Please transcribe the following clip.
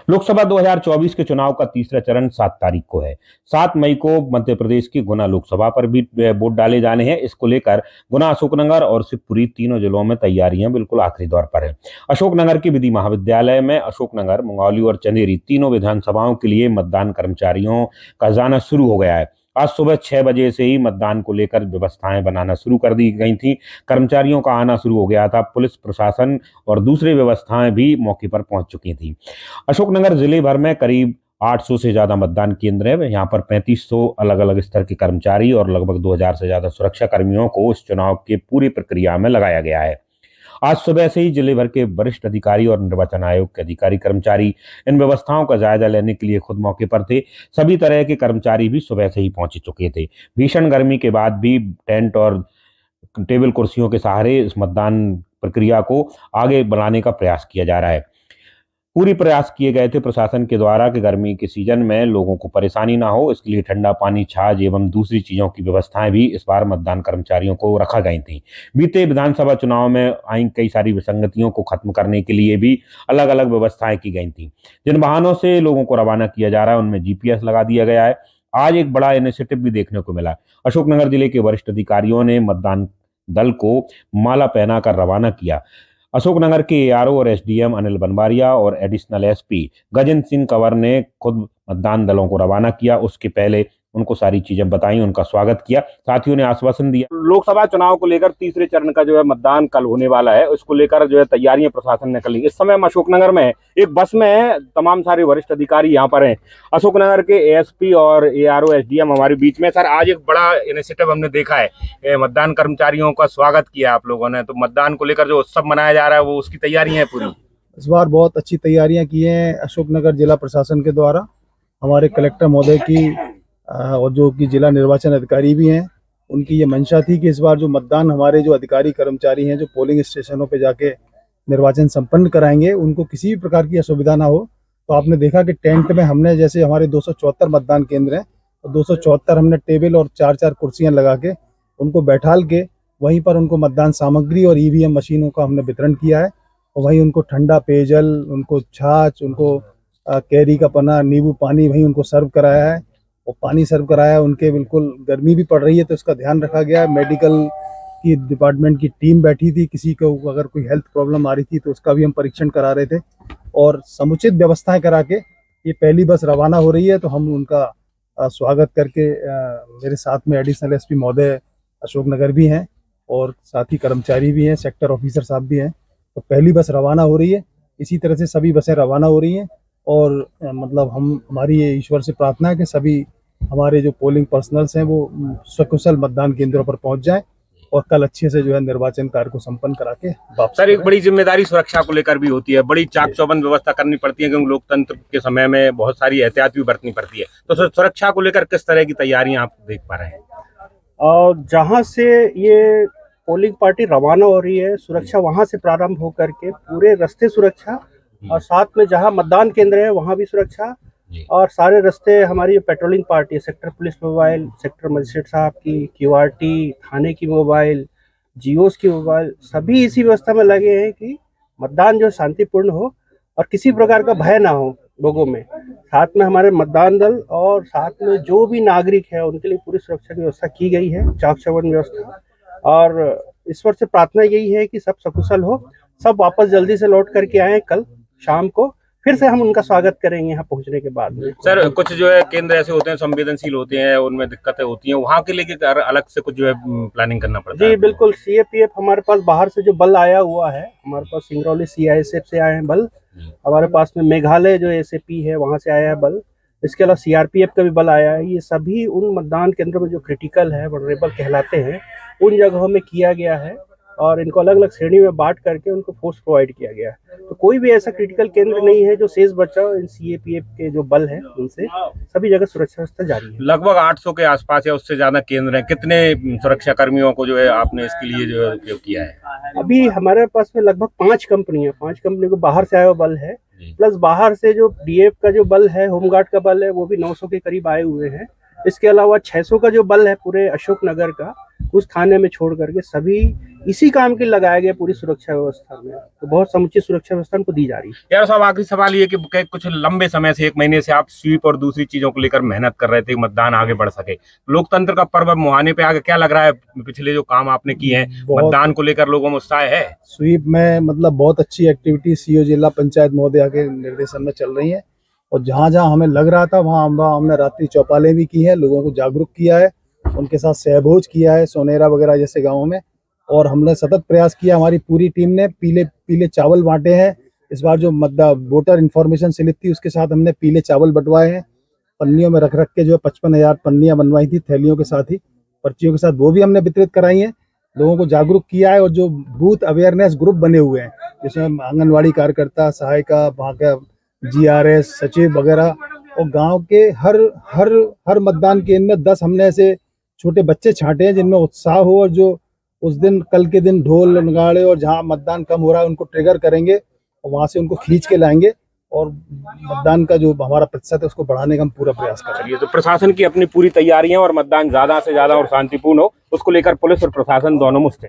लोकसभा 2024 के चुनाव का तीसरा चरण 7 तारीख को है। 7 मई को मध्य प्रदेश की गुना लोकसभा पर भी वोट डाले जाने हैं। इसको लेकर गुना, अशोकनगर और शिवपुरी तीनों जिलों में तैयारियां बिल्कुल आखिरी दौर पर है। अशोकनगर के विधि महाविद्यालय में अशोकनगर, मंगौली और चंदेरी तीनों विधानसभाओं के लिए मतदान कर्मचारियों का जाना शुरू हो गया है। आज सुबह 6 बजे से ही मतदान को लेकर व्यवस्थाएं बनाना शुरू कर दी गई थी। कर्मचारियों का आना शुरू हो गया था। पुलिस प्रशासन और दूसरी व्यवस्थाएं भी मौके पर पहुंच चुकी थी। अशोकनगर जिले भर में करीब 800 से ज्यादा मतदान केंद्र है। यहाँ पर 3500 अलग अलग स्तर के कर्मचारी और लगभग 2000 से ज्यादा सुरक्षा कर्मियों को इस चुनाव के पूरी प्रक्रिया में लगाया गया है। आज सुबह से ही जिले भर के वरिष्ठ अधिकारी और निर्वाचन आयोग के अधिकारी कर्मचारी इन व्यवस्थाओं का जायजा लेने के लिए खुद मौके पर थे। सभी तरह के कर्मचारी भी सुबह से ही पहुंच चुके थे। भीषण गर्मी के बाद भी टेंट और टेबल कुर्सियों के सहारे इस मतदान प्रक्रिया को आगे बढ़ाने का प्रयास किया जा रहा है। पूरी प्रयास किए गए थे प्रशासन के द्वारा कि गर्मी के सीजन में लोगों को परेशानी ना हो, इसके लिए ठंडा पानी, छाछ एवं दूसरी चीजों की व्यवस्थाएं भी इस बार मतदान कर्मचारियों को रखा गई थी। बीते विधानसभा चुनाव में आई कई सारी विसंगतियों को खत्म करने के लिए भी अलग अलग व्यवस्थाएं की गई थी। जिन वाहनों से लोगों को रवाना किया जा रहा है उनमें जीपीएस लगा दिया गया है। आज एक बड़ा इनिशिएटिव भी देखने को मिला। अशोकनगर जिले के वरिष्ठ अधिकारियों ने मतदान दल को माला पहनाकर रवाना किया। अशोकनगर के एआरओ और एसडीएम अनिल बनवारिया और एडिशनल एसपी गजेंद्र सिंह कंवर ने खुद मतदान दलों को रवाना किया। उसके पहले उनको सारी चीजें बताई, उनका स्वागत किया। साथियों ने आश्वासन दिया। लोकसभा चुनाव को लेकर तीसरे चरण का जो है मतदान कल होने वाला है, उसको लेकर जो है तैयारियां प्रशासन ने कर ली। इस समय हम अशोकनगर में एक बस में है, तमाम सारे वरिष्ठ अधिकारी यहाँ पर हैं। अशोकनगर के एएसपी और एआरओ एसडीएम हमारे बीच में। सर, आज एक बड़ा इनिशिएटिव हमने देखा है, मतदान कर्मचारियों का स्वागत किया आप लोगों ने, तो मतदान को लेकर जो उत्सव मनाया जा रहा है वो उसकी तैयारी है पूरी? इस बार बहुत अच्छी तैयारियां की हैं अशोकनगर जिला प्रशासन के द्वारा। हमारे कलेक्टर महोदय की और जो कि जिला निर्वाचन अधिकारी भी हैं, उनकी ये मंशा थी कि इस बार जो मतदान हमारे जो अधिकारी कर्मचारी हैं जो पोलिंग स्टेशनों पे जाके निर्वाचन संपन्न कराएंगे, उनको किसी भी प्रकार की असुविधा ना हो। तो आपने देखा कि टेंट में हमने, जैसे हमारे 274 मतदान केंद्र हैं, तो 274 हमने टेबल और 4-4 कुर्सियां लगा के उनको बैठाल के वहीं पर उनको मतदान सामग्री और ईवीएम मशीनों का हमने वितरण किया है। और वहीं उनको ठंडा पेयजल, उनको छाछ, उनको कैरी का पन्ना, नींबू पानी वहीं उनको सर्व कराया है। और पानी सर्व कराया है। उनके बिल्कुल गर्मी भी पड़ रही है तो इसका ध्यान रखा गया है। मेडिकल की डिपार्टमेंट की टीम बैठी थी, किसी को अगर कोई हेल्थ प्रॉब्लम आ रही थी तो उसका भी हम परीक्षण करा रहे थे। और समुचित व्यवस्थाएं करा के ये पहली बस रवाना हो रही है, तो हम उनका स्वागत करके मेरे साथ में एडिशनल एसपी महोदय अशोकनगर भी हैं और साथ ही कर्मचारी भी हैं, सेक्टर ऑफिसर साहब भी हैं। तो पहली बस रवाना हो रही है, इसी तरह से सभी बसें रवाना हो रही हैं। और मतलब हमारी ये ईश्वर से प्रार्थना है कि सभी हमारे जो पोलिंग पर्सनल्स हैं वो सकुशल मतदान केंद्रों पर पहुंच जाएं और कल अच्छे से जो है निर्वाचन कार्य को संपन्न करा के वापस। सर, एक बड़ी जिम्मेदारी सुरक्षा को लेकर भी होती है, बड़ी चाक चौबंद व्यवस्था करनी पड़ती है क्योंकि लोकतंत्र के समय में बहुत सारी एहतियात भी बरतनी पड़ती है। तो सर, सुरक्षा को लेकर किस तरह की तैयारियां आप देख पा रहे हैं? और जहाँ से ये पोलिंग पार्टी रवाना हो रही है, सुरक्षा वहाँ से प्रारंभ होकर के पूरे रास्ते सुरक्षा, और साथ में जहाँ मतदान केंद्र है वहाँ भी सुरक्षा, और सारे रास्ते हमारी patrolling party, sector police mobile, sector magistrate साहब की क्यूआरटी, थाने की मोबाइल, जीओस की मोबाइल, सभी इसी व्यवस्था में लगे हैं कि मतदान जो शांतिपूर्ण हो और किसी प्रकार का भय ना हो लोगों में। साथ में हमारे मतदान दल और साथ में जो भी नागरिक है उनके लिए पूरी सुरक्षा की व्यवस्था की गई है, चाक चौबंद व्यवस्था। और ईश्वर से प्रार्थना यही है कि सब सकुशल हो, सब वापस जल्दी से लौट करके आए कल शाम को। फिर से हम उनका स्वागत करेंगे यहाँ पहुँचने के बाद में। सर, कुछ जो है केंद्र ऐसे होते हैं संवेदनशील होते हैं, उनमें दिक्कतें होती हैं, वहाँ के लिए अलग से कुछ जो है प्लानिंग करना पड़ता है? जी बिल्कुल, सीएपीएफ हमारे पास बाहर से जो बल आया हुआ है, हमारे पास सिंगरौली सीआईएसएफ से आए हैं बल, हमारे पास में मेघालय जो एसएपी है वहाँ से आया है बल, इसके अलावा सीआरपीएफ का भी बल आया है। ये सभी उन मतदान केंद्रों में जो क्रिटिकल है, वनरेबल कहलाते हैं, उन जगहों में किया गया है और इनको अलग अलग श्रेणी में बांट करके उनको फोर्स प्रोवाइड किया गया है। तो कोई भी ऐसा क्रिटिकल केंद्र नहीं है जो शेष बचा। इन सीएपीएफ के जो बल है उनसे सभी जगह सुरक्षा व्यवस्था जारी है। लगभग 800 के आसपास या उससे ज्यादा केंद्र हैं। कितने सुरक्षा कर्मियों को जो है आपने इसके लिए जो है उपयोग किया है? अभी हमारे पास में लगभग 5 कंपनी को बाहर से आया हुआ बल है, प्लस बाहर से जो डीएफ का जो बल है, होमगार्ड का बल है, वो भी 900 के करीब आए हुए हैं। इसके अलावा 600 का जो बल है पूरे अशोकनगर का, उस थाने में छोड़ करके सभी इसी काम के लिए लगाया गया पूरी सुरक्षा व्यवस्था में, तो बहुत समुचित सुरक्षा व्यवस्था उनको दी जा रही है। यार साहब, आखिरी सवाल ये कि कुछ लंबे समय से 1 महीने से आप स्वीप और दूसरी चीजों को लेकर मेहनत कर रहे थे, मतदान आगे बढ़ सके, लोकतंत्र का पर्व मुहाने पे आगे क्या लग रहा है? पिछले जो काम आपने किए हैं, मतदान को लेकर लोगों में उत्साह है? स्वीप में मतलब बहुत अच्छी एक्टिविटी सीओ जिला पंचायत महोदया के निर्देशन में चल रही है, और जहाँ जहाँ हमें लग रहा था वहाँ हमने रात्रि चौपालें भी की है, लोगों को जागरूक किया है, उनके साथ सहभोज किया है सोनेरा वगैरह जैसे गाँवों में, और हमने सतत प्रयास किया। हमारी पूरी टीम ने पीले पीले चावल बांटे हैं। इस बार जो वोटर इन्फॉर्मेशन स्लिप थी उसके साथ हमने पीले चावल बंटवाए हैं, पन्नियों में रख रख के जो 55,000 पन्नियां बनवाई थी थैलियों के साथ ही, पर्चियों के साथ, वो भी हमने वितरित कराई हैं, लोगों को जागरूक किया है। और जो बूथ अवेयरनेस ग्रुप बने हुए हैं जिसमें आंगनवाड़ी कार्यकर्ता, सहायिका, वहाँ का GRS सचिव वगैरह, और गांव के हर हर हर मतदान केंद्र में 10 हमने ऐसे छोटे बच्चे छांटे हैं जिनमें उत्साह हो, और जो उस दिन कल के दिन ढोल नगाड़े और जहाँ मतदान कम हो रहा है उनको ट्रिगर करेंगे और वहाँ से उनको खींच के लाएंगे, और मतदान का जो हमारा प्रतिशत है उसको बढ़ाने का हम पूरा प्रयास करेंगे। चलिए, तो प्रशासन की अपनी पूरी तैयारियां और मतदान ज्यादा से ज्यादा और शांतिपूर्ण हो, उसको लेकर पुलिस और प्रशासन दोनों मुस्तैद।